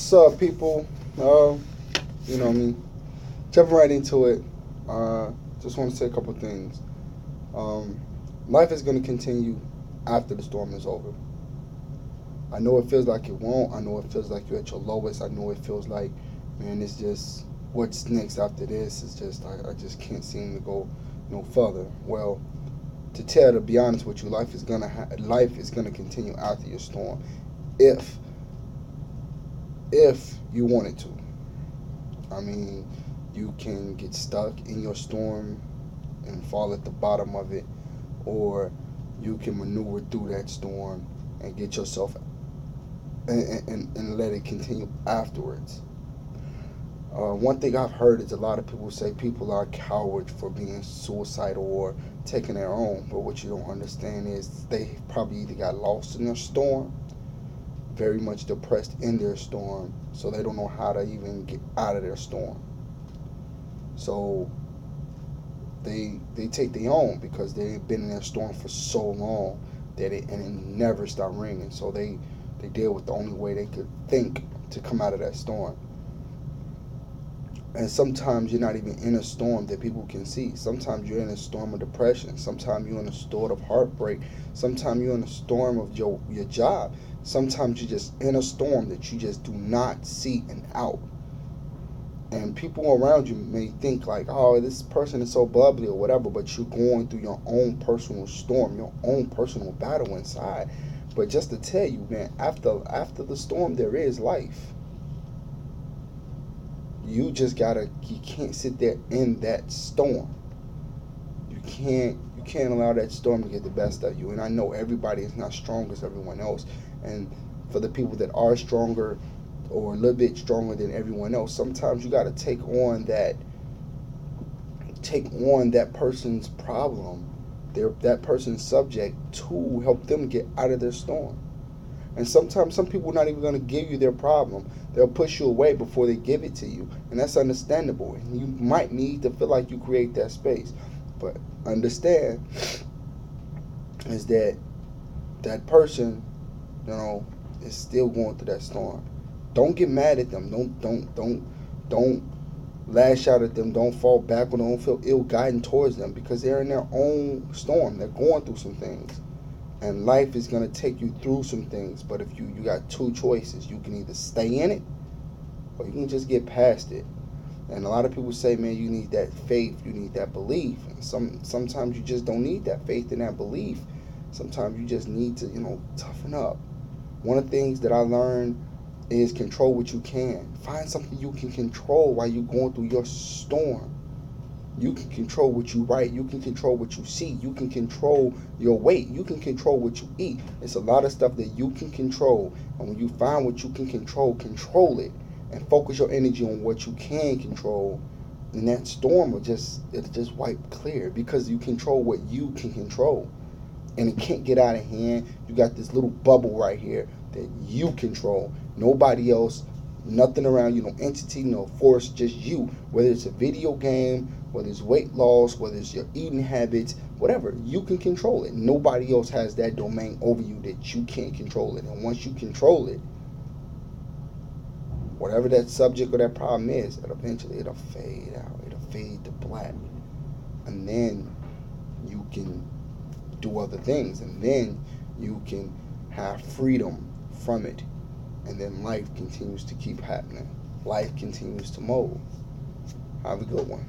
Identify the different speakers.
Speaker 1: What's up, people? You know me. Jumping right into it. Just want to say a couple things. Um, Life is going to continue after the storm is over. I know it feels like it won't. I know it feels like you're at your lowest. I know it feels like, man, it's just what's next after this. It's just I just can't seem to go no further. Well, to be honest with you, life is gonna continue after your storm, if you wanted to. I mean, you can get stuck in your storm and fall at the bottom of it, or you can maneuver through that storm and get yourself and let it continue afterwards. One thing I've heard is a lot of people say people are cowards for being suicidal or taking their own, but what you don't understand is they probably either got lost in their storm, very much depressed in their storm, so they don't know how to even get out of their storm. So they take their own because they've been in their storm for so long that it never stopped ringing. So they deal with the only way they could think to come out of that storm. And sometimes you're not even in a storm that people can see. Sometimes you're in a storm of depression. Sometimes you're in a storm of heartbreak. Sometimes you're in a storm of your job. Sometimes you're just in a storm that you just do not see an out. And people around you may think like, oh, this person is so bubbly or whatever, but you're going through your own personal storm, your own personal battle inside. But just to tell you, man, after the storm, there is life. You can't sit there in that storm. You can't allow that storm to get the best of you. And I know everybody is not strong as everyone else. And for the people that are stronger or a little bit stronger than everyone else, sometimes you got to take on that person's problem, that person's subject, to help them get out of their storm. And sometimes some people are not even going to give you their problem. They'll push you away before they give it to you. And that's understandable. And you might need to feel like you create that space. But understand is that that person, is still going through that storm. Don't get mad at them. Don't lash out at them. Don't fall back or don't feel ill guiding towards them, because they're in their own storm. They're going through some things. And life is going to take you through some things. But if you got two choices, you can either stay in it or you can just get past it. And a lot of people say, man, you need that faith, you need that belief. And sometimes you just don't need that faith and that belief. Sometimes you just need to, toughen up. One of the things that I learned is control what you can. Find something you can control while you're going through your storm. You can control what you write. You can control what you see. You can control your weight. You can control what you eat. It's a lot of stuff that you can control. And when you find what you can control it. And focus your energy on what you can control. And that storm it'll just wipe clear, because you control what you can control. And it can't get out of hand. You got this little bubble right here that you control. Nobody else, nothing around you, no entity, no force, just you. Whether it's a video game, whether it's weight loss, whether it's your eating habits, whatever, you can control it. Nobody else has that domain over you that you can't control it. And once you control it, whatever that subject or that problem is, it'll fade out. It'll fade to black. And then you can do other things. And then you can have freedom from it. And then life continues to keep happening. Life continues to mold. Have a good one.